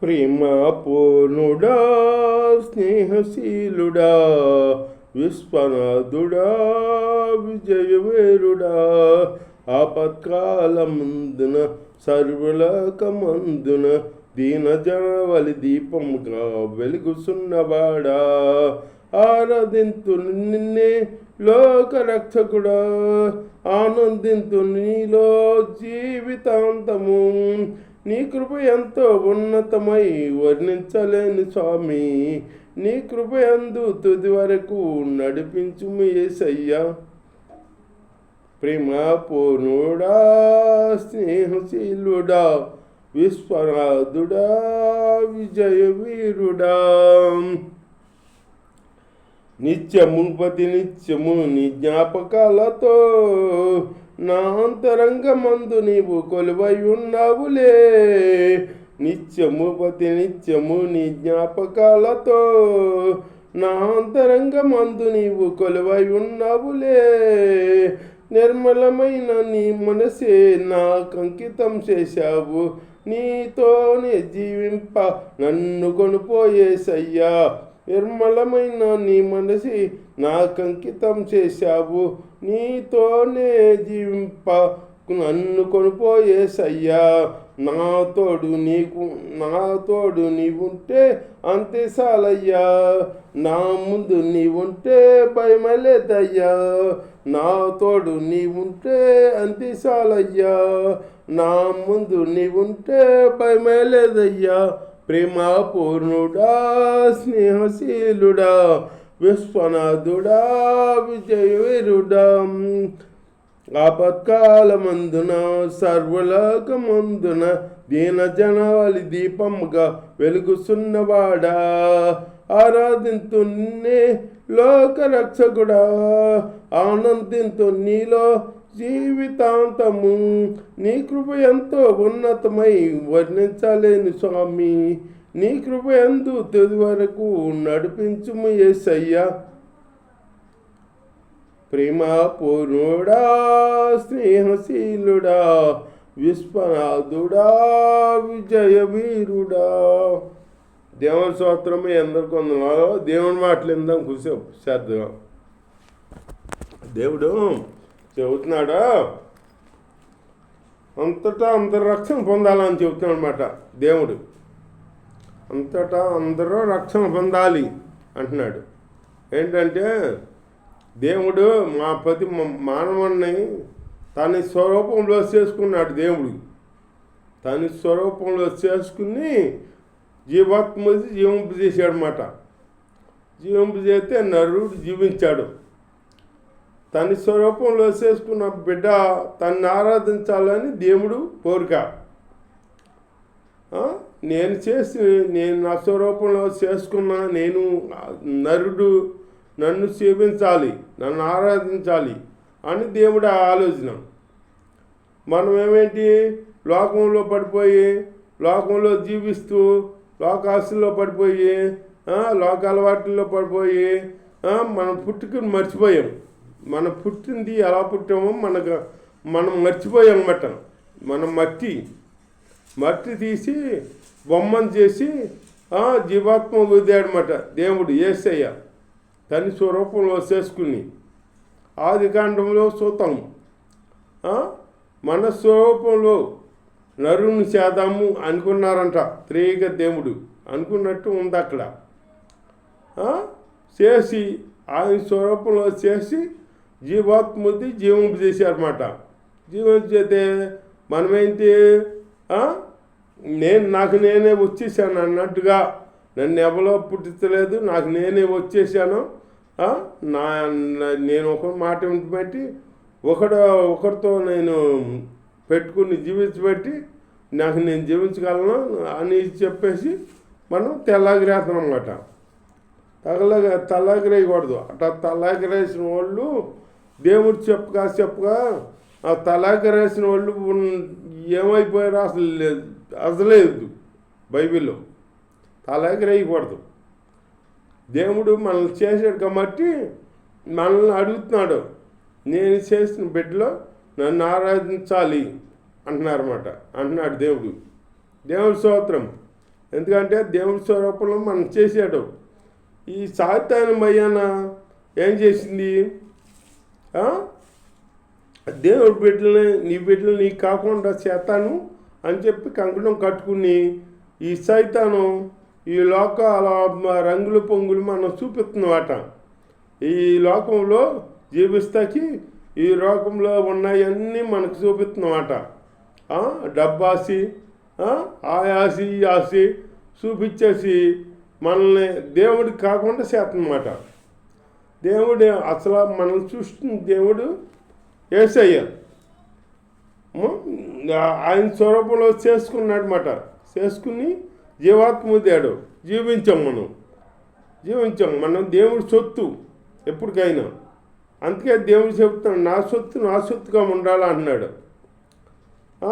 ప్రేమ పూర్ణుడా స్నేహశీలుడా విశ్వనాథుడా విజయవేరుడా ఆపత్కాలమందున సర్వలోకమందున దీనజనవలి దీపముగా వెలుగుసున్నవాడా ఆరాధింతు నిన్నే లోకరక్షకుడా ఆనందింతు నీలో జీవితాంతము నీ కృప ఎంతో ఉన్నతమై వర్ణించలేని స్వామి నీ కృప యందు తుది వరకు నడిపించుము యేసయ్యా ప్రేమ పూర్ణుడా స్నేహశీలుడా విశ్వనాథుడా విజయవీరుడా నిత్యము నీ జ్ఞాపకాలతో నా అంతరంగమందు నీవు కొలువై ఉన్నావులే నిత్యము నీ జ్ఞాపకాలతో నా అంతరంగమందు నీవు కొలువై ఉన్నావులే నిర్మలమైన నీ మనసే నాకు అంకితం చేశావు నీతోనే జీవింప నన్ను కొనుపోయేసయ్యా నిర్మలమైన నీ మనసి నాకు అంకితం చేశావు నీతోనే జీవింప నన్ను కొనుపోయేసయ్యా నా తోడు నీవుంటే అంతే చాలయ్యా నా ముందు నీవుంటే భయమలేదయ్యా నా తోడు నీవుంటే అంతే చాలయ్యా నా ముందు నీవుంటే భయమలేదయ్యా ప్రేమ పూర్ణుడా స్నేహశీలుడా విశ్వనాథుడా విజయవీరుడా ఆపత్కాలమందున సర్వలోకమందున దీనజనవలి దీపముగా వెలుగుసున్నవాడా ఆరాధింతు నిన్నే లోకరక్షకుడా ఆనందింతు నీలో జీవితాంతము నీ కృప ఎంతో ఉన్నతమై వర్ణించలేని స్వామి నీ కృప ఎందు తుది వరకు నడిపించుము యేసయ్యా ప్రేమ పూర్ణుడా స్నేహశీలుడా విశ్వనాథుడా విజయవీరుడా దేవుని స్తోత్రము ఎందరికి వందనాలు దేవుని మాటలు ఇందాం కూర్చో శ్రద్ధగా దేవుడు చెబుతున్నాడా అంతటా అందరు రక్షణ పొందాలని చెబుతున్నాడు అనమాట దేవుడు అంతటా అందరూ రక్షణ పొందాలి అంటున్నాడు ఏంటంటే దేవుడు మా ప్రతి మానవుని తన స్వరూపంలో చేసుకున్నాడు దేవుడు తన స్వరూపంలో చేసుకుని జీవాత్మది జీవింపజేశాడు అన్నమాట జీవింపజేస్తే నరుడు జీవించాడు తన స్వరూపంలో చేసుకున్న బిడ్డ తన్ని ఆరాధించాలని దేవుడు కోరిక నేను నా స్వరూపంలో చేసుకున్న నేను నరుడు నన్ను సేవించాలి నన్ను ఆరాధించాలి అని దేవుడు ఆలోచన మనం ఏమేంటి లోకంలో పడిపోయి లోకంలో జీవిస్తూ లోకాశల్లో పడిపోయి లోక అలవాట్లలో పడిపోయి మనం పుట్టుకుని మర్చిపోయాం మనం పుట్టింది ఎలా పుట్టామో మనం మర్చిపోయాం అన్నమాట మనం మట్టి తీసి బొమ్మను చేసి జీవాత్మ వదిలాడనమాట దేవుడు యేసయ్య తన స్వరూపంలో చేసుకుని ఆది కాండంలో చూద్దాం మన స్వరూపంలో నరుని చేద్దాము అనుకున్నారంట త్రేగ దేవుడు అనుకున్నట్టు ఉంది అక్కడ చేసి ఆయన స్వరూపంలో చేసి జీవాత్మది జీవింపు చేశారన్నమాట జీవించేస్తే మనమేంటి నాకు నేనే వచ్చేసాను అన్నట్టుగా నన్ను ఎవరో పుట్టించలేదు నాకు నేనే వచ్చేసాను నేను ఒక మాట బట్టి ఒకరితో నేను పెట్టుకుని జీవించబట్టి నాకు నేను జీవించగలను అని చెప్పేసి మనం తెల్లాగిరేస్తాం అన్నమాట తలాగిరేయకూడదు అట్లా తలాగిరేసిన వాళ్ళు దేవుడు చెప్పగా ఆ తలాగిరేసిన వాళ్ళు ఏమైపోయారో అసలేదు బైబిల్లో తలాగిరేయకూడదు దేవుడు మనల్ని చేశాడు కాబట్టి మనల్ని అడుగుతున్నాడు నేను చేసిన బిడ్డలో నన్ను ఆరాధించాలి అంటున్నాడు దేవుడు దేవుడి స్తోత్రం ఎందుకంటే దేవుడి స్వరూపంలో మనం చేశాడు. ఈ సాతాను మయ్యాన ఏం చేసింది? దేవుడి బిడ్డలని, నీ బిడ్డలు నీకు కాకుండా చేస్తాను అని చెప్పి కంకణం కట్టుకుని ఈ సైతాను ఈ లోకాల రంగులు పొంగులు మనం చూపిస్తున్నమాట. ఈ లోకంలో జీవిస్తాకి ఈ లోకంలో ఉన్నాయన్నీ మనకు చూపిస్తున్నమాట. డబ్బాసి ఆయాసి ఆసి చూపించేసి మనల్ని దేవుడికి కాకుండా చేస్తున్నమాట. దేవుడు అసలు మనల్ని చూస్తున్న దేవుడు యేసయ్య ఆయన స్వరూపంలో చేసుకున్నాడనమాట. చేసుకుని జీవాత్మదాడు. జీవించాం. మనం దేవుడి సొత్తు ఎప్పటికైనా. అందుకే దేవుడు చెప్తాడు, నా సొత్తుగా ఉండాలి అన్నాడు.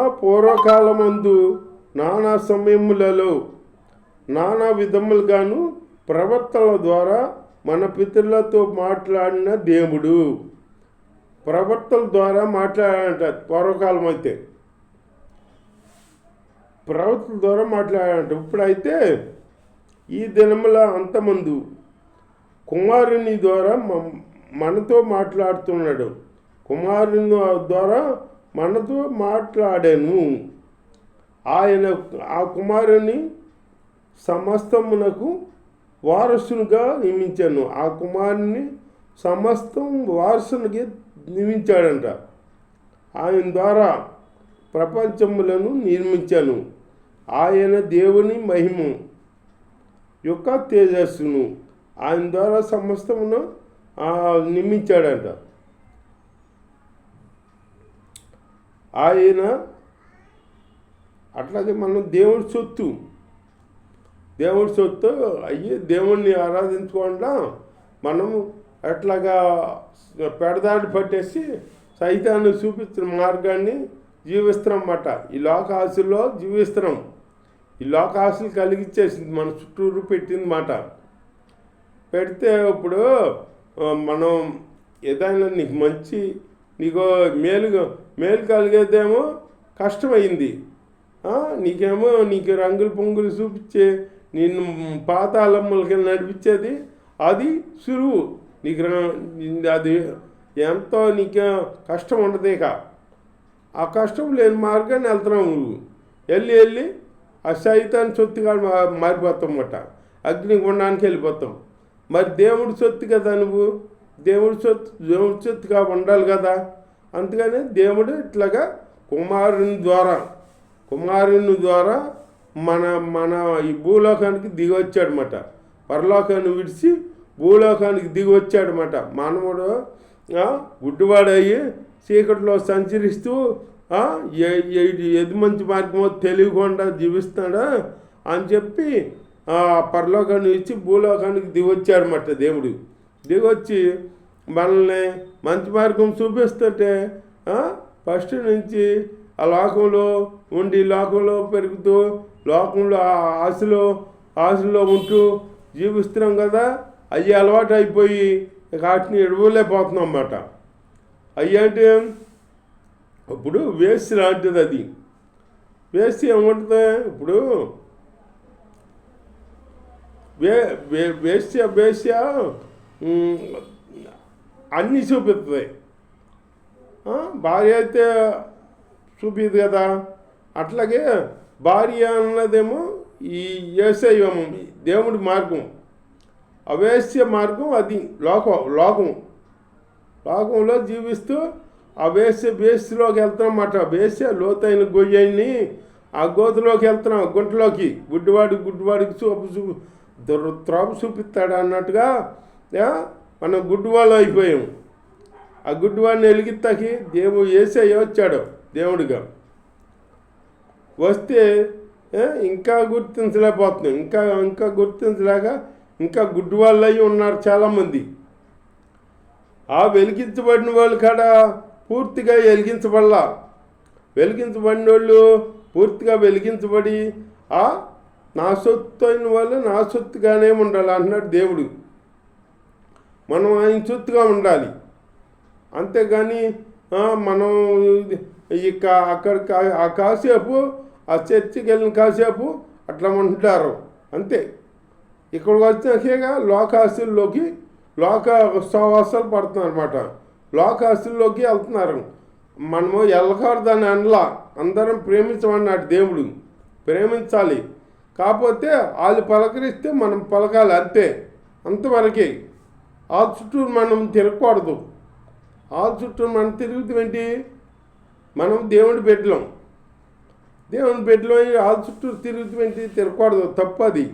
పూర్వకాలమందు నానా సమయములలో నానా విధములుగాను ప్రవర్తనల ద్వారా మన పితరులతో మాట్లాడిన దేవుడు. ప్రవర్తనల ద్వారా మాట్లాడాడంట. పూర్వకాలం అయితే ప్రవర్తన ద్వారా మాట్లాడాడంట. ఇప్పుడైతే ఈ దినముల అంతమందు కుమారుని ద్వారా మనతో మాట్లాడుతున్నాడు. కుమారుని ద్వారా మనతో మాట్లాడాను. ఆయన ఆ కుమారుని సమస్తమునకు వారసునిగా నియమించాను. ఆ కుమారుని సమస్తం వారసునిగా నియమించాడంట. ఆయన ద్వారా ప్రపంచములను నిర్మించాను. ఆయన దేవుని మహిమ యొక్క తేజస్సును ఆయన ద్వారా సమస్తమును నిర్మించాడంట. ఆయన అట్లాగే మనం దేవుడి సొత్తు అయ్యి దేవుణ్ణి ఆరాధించకుండా మనము అట్లాగా పెడదాడి పట్టేసి సైతాన్ని చూపించిన మార్గాన్ని జీవిస్తున్నామన్నమాట. ఈ లోక ఆశల్లో జీవిస్తున్నాం. ఈ లోక ఆశలు కలిగించేసింది, మన చుట్టూరు పెట్టింది మాట. పెడితే ఇప్పుడు మనం ఏదైనా నీకు మేలు కలిగేదేమో కష్టమైంది. నీకు రంగులు పొంగులు చూపించే నిన్ను పాతాళమ్మలకి నడిపించేది అది సులువు. అది ఎంతో నీకు కష్టం ఉండదు. ఇక ఆ కష్టం లేని మార్గాన్ని వెళ్తున్నావు. నువ్వు వెళ్ళి ఆ సైతాన్ని సొత్తుగా మారిపోతాం అన్నమాట. అగ్నిగుండానికి వెళ్ళిపోతాం. మరి దేవుడి సొత్తు కదా నువ్వు. దేవుడి సొత్తుగా ఉండాలి కదా. అందుకనే దేవుడు ఇట్లాగా కుమారుని ద్వారా మన ఈ భూలోకానికి దిగి వచ్చాడనమాట. పరలోకాన్ని విడిచి భూలోకానికి దిగి వచ్చాడనమాట. మానవుడు గుడ్డివాడయ్యి చీకటిలో సంచరిస్తూ ఏది మంచి మార్గమో తెలియకుండా జీవిస్తాడా అని చెప్పి పరలోకాన్ని ఇచ్చి భూలోకానికి దిగొచ్చాడనమాట. దేవుడు దిగొచ్చి మనల్ని మంచి మార్గం చూపిస్తుంటే ఫస్ట్ నుంచి ఆ లోకంలో ఉండి లోకంలో పెరుగుతూ లోకంలో ఆశలో ఉంటూ జీవిస్తున్నాం కదా. అవి అలవాటు అయిపోయి వాటిని ఎడవలేకపోతున్నాం అన్నమాట. అవి అంటే ఇప్పుడు వేస్ట్ లాంటిది. అది వేస్ట్ ఏముంటుంది? ఇప్పుడు వేస్ట్ అన్నీ చూపిస్తుంది. భార్య అయితే చూపిది కదా. అట్లాగే భార్య అన్నదేమో ఈ యేసయ్యం దేవుడి మార్గం. అవేశ్య మార్గం అది లోకంలో జీవిస్తూ బేస్లోకి వెళ్తామన్నమాట. వేశ్య లోతైన గొయ్యని ఆ గోతులోకి వెళ్తున్నాం. గుంటలోకి గుడ్డివాడికి త్రోవ చూపిస్తాడు అన్నట్టుగా మనం గుడ్డివాళ్ళు అయిపోయాం. ఆ గుడ్డివాడిని వెలిగిస్తాకి యేసయ్య వచ్చాడు దేవుడిగా. వస్తే ఇంకా గుర్తించలేకపోతున్నాం. ఇంకా గుర్తించలేక ఇంకా గుడ్డివాళ్ళు అయ్యి ఉన్నారు చాలామంది. ఆ వెలిగించబడిన వాళ్ళు కాడ పూర్తిగా వెలిగించబడిన వాళ్ళు పూర్తిగా వెలిగించబడి నా సొత్తు అయిన వాళ్ళు నా సొత్తుగానే ఉండాలి అంటున్నాడు దేవుడు. మనం ఆయన సొత్తుగా ఉండాలి. అంతేగాని మనం ఇక అక్కడికి ఆ కాసేపు ఆ చర్చికి వెళ్ళిన కాసేపు అట్లా ఉంటారు అంతే. ఇక్కడికి వచ్చాకేగా లోకాస్తుల్లోకి లోక సహవాసాలు పడుతున్నారు అనమాట. లోకాస్తుల్లోకి వెళ్తున్నారు. మనము వెళ్ళకూడదని అనలా, అందరం ప్రేమించమన్నాడు దేవుడు. ప్రేమించాలి, కాకపోతే వాళ్ళు పలకరిస్తే మనం పలకాలి అంతే, అంతవరకే. ఆ చుట్టూ మనం తిరగకూడదు. ఆ చుట్టూ మనం తిరుగుతామేంటి? మనం దేవుడి బిడ్డలం. దేవుని బిడ్డలో ఆ చుట్టూ తిరుగుతామేంటి? తిరగకూడదు, తప్పది.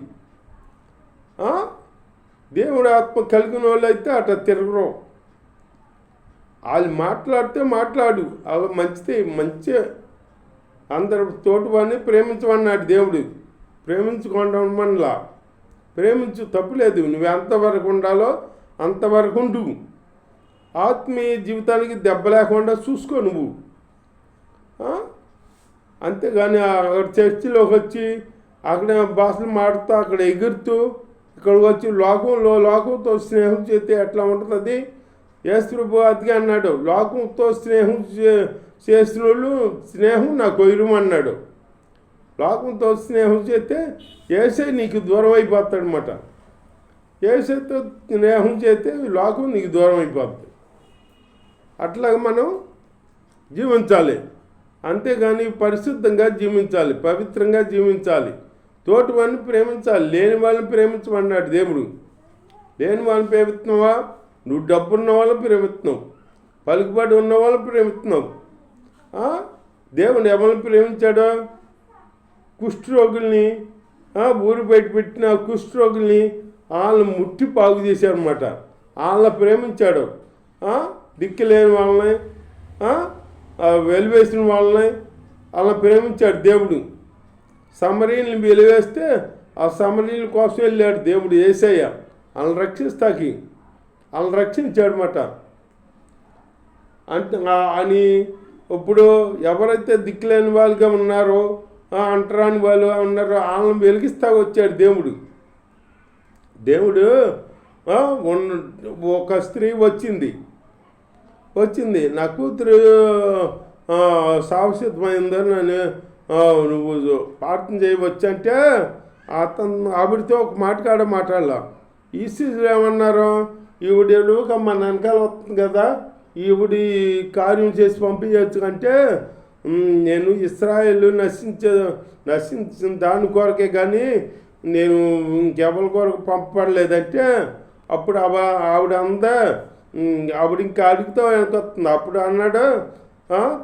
దేవుడు ఆత్మ కలిగిన వాళ్ళు అయితే అట్లా తిరగరు. వాళ్ళు మాట్లాడితే మాట్లాడు, అవి మంచిదే, మంచి అందరు తోటి వాడిని ప్రేమించమన్నాడు దేవుడు. ప్రేమించుకోవడం ప్రేమించు, తప్పులేదు. నువ్వు ఎంతవరకు ఉండాలో అంతవరకు ఉండు. ఆత్మీయ జీవితానికి దెబ్బ లేకుండా చూసుకో నువ్వు. అంతేగాని చర్చిలోకి వచ్చి అక్కడ భాషలు మాడుతూ అక్కడ ఎగురుతూ ఇక్కడికి వచ్చి లోకంతో స్నేహం చేస్తే ఎట్లా ఉంటుంది? యేసుప్రభు అతిగా అన్నాడు, లోకంతో స్నేహం చేసిన వాళ్ళు స్నేహం నాకు కొయ్యడం అన్నాడు. లోకంతో స్నేహం చేస్తే యేసే నీకు దూరం అయిపోతాడనమాట. యేసుతో స్నేహం చేస్తే లోకం నీకు దూరం అయిపోతుంది. అట్లాగా మనం జీవించాలి, అంతేగాని పరిశుద్ధంగా జీవించాలి, పవిత్రంగా జీవించాలి. తోటి వాళ్ళని ప్రేమించాలి, లేని వాళ్ళని ప్రేమించమన్నాడు దేవుడు. లేని వాళ్ళని ప్రేమిస్తున్నావా? నువ్వు డబ్బున్న వాళ్ళని ప్రేమిస్తున్నావు, పలుకుబడి ఉన్న వాళ్ళని ప్రేమిస్తున్నావు. దేవుడు ఎవరిని ప్రేమించాడో? కుష్ఠరోగుల్ని, ఊరు బయట పెట్టిన కుష్ఠరోగుల్ని వాళ్ళని ముట్టి పాగు చేశారనమాట. వాళ్ళని ప్రేమించాడు. దిక్కులేని వాళ్ళని, వెలివేసిన వాళ్ళని అలా ప్రేమించాడు దేవుడు. సమరీల్ని వెలివేస్తే ఆ సమరీల కోసం వెళ్ళాడు దేవుడు యేసయ్య. వాళ్ళని రక్షిస్తాకి వాళ్ళని రక్షించాడు అన్నమాట. అంటే అని ఇప్పుడు ఎవరైతే దిక్కులేని వాళ్ళుగా ఉన్నారో, అంటరాని వాళ్ళు ఉన్నారో వాళ్ళని వెలిగిస్తా వచ్చాడు దేవుడు. దేవుడు ఒక స్త్రీ వచ్చింది, నా కూతురు సావసిద్ధమైందని నన్ను నువ్వు ప్రార్థన చేయవచ్చంటే ఆవిడతో ఒక మాట్లాడాల. ఈ స్థితిలో ఏమన్నారు? ఈవిడ మన వెనకాల వస్తుంది కదా, ఈవిడి కార్యం చేసి పంపించవచ్చు అంటే నేను ఇశ్రాయేలు నశించిన దాని కొరకే కానీ నేను ఇంకెవరి కొరకు పంపబడలేదంటే అప్పుడు ఆవిడ ఆవిడ ఇంకా అడుగుతా వెనకొస్తుంది. అప్పుడు అన్నాడు,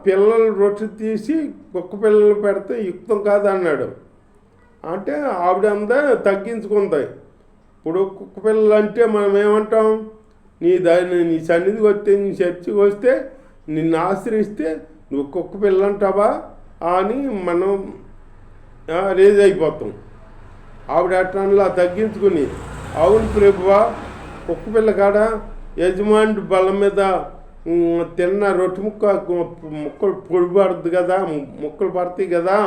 పిల్లలు రొట్టె తీసి కుక్క పిల్లలు పెడితే యుక్తం కాదు అన్నాడు. అంటే ఆవిడ తగ్గించుకుంది. ఇప్పుడు కుక్క పిల్లలు అంటే మనం ఏమంటాం? నీ సన్నిధికి వస్తే, నీ చర్చికి వస్తే, నిన్ను ఆశ్రయిస్తే నువ్వు కుక్క పిల్లలు అంటావా అని మనం రేజ్ అయిపోతాం. ఆవిడ అట్లా తగ్గించుకుని, అవును ప్రభువా, కుక్క పిల్ల కాడ యజమాని బలం మీద తిన్న రొట్టె ముక్కలు పొడిపడుతుంది కదా, ముక్కలు పడతాయి కదా,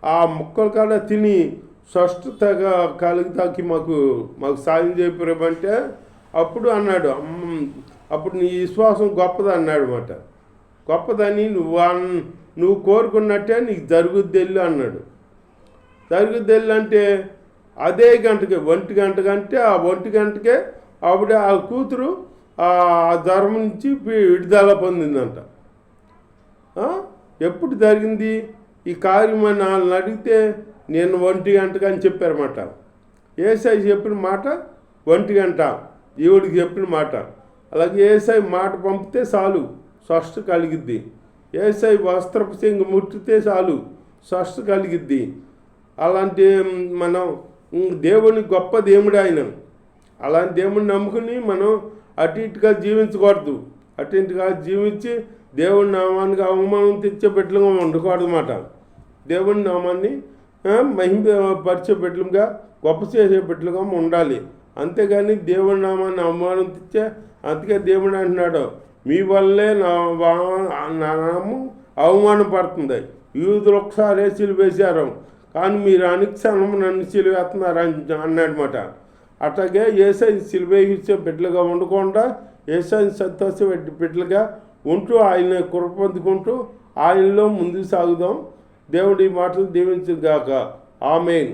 ఆ ముక్కలు కాడ తిని స్వస్థతగా కలిగితాకి మాకు సాయం చేయలేమంటే అప్పుడు అన్నాడు, అప్పుడు నీ విశ్వాసం గొప్పది అన్నాడు అన్నమాట. గొప్పదని నువ్వు కోరుకున్నట్టే నీకు జరుగుద్దెల్లు అన్నాడు. జరుగుద్దెల్లు అంటే అదే గంటకే 1 గంట కంటే ఆ 1 గంటకే ఆవిడ ఆ కూతురు ఆ జ్వరం నుంచి విడుదల పొందిందంట. ఎప్పుడు జరిగింది ఈ కార్యం అని వాళ్ళని అడిగితే నేను 1 గంటకు అని చెప్పారన్నమాట. యేసయ్య చెప్పిన మాట 1 గంట, ఈవిడికి చెప్పిన మాట. అలాగే యేసయ్య మాట పంపితే చాలు స్వస్థ కలిగిద్ది. యేసయ్య వస్త్రపు చెంగు ముట్టితే చాలు స్వస్థ కలిగిద్ది. అలాంటి మనం దేవుని గొప్ప దేవుడు ఆయన. అలాంటి దేవుడిని నమ్ముకుని మనం అటు ఇటుగా జీవించకూడదు. అటు ఇటుగా జీవించి దేవుడి నామానికి అవమానం తెచ్చే బిడ్డలుగా ఉండకూడదు అన్నమాట. దేవుడి నామాన్ని మహిమపరిచే బిడ్డలుగా, గొప్ప చేసే బిడ్డలుగా ఉండాలి. అంతేగాని దేవుడి నామాన్ని అవమానం తెచ్చే, అందుకే దేవుడు అంటున్నాడు, మీ వల్లే నా నామం అవమానపడుతుంది. యూదులు ఒకసారి సిలువేశారు, కానీ మీరు అనుక్షణం నన్ను సిలువేస్తున్నారు అన్నాడనమాట. అట్లాగే యేసయ్య సిలువేసే బిడ్డలుగా ఉండకుండా యేసయ్య సంతోష బిడ్డలుగా ఉంటూ ఆయన కృప పొందుకుంటూ ఆయనలో ముందుకు సాగుదాం. దేవుడి మాటలు దీవించుగాక. ఆమేన్.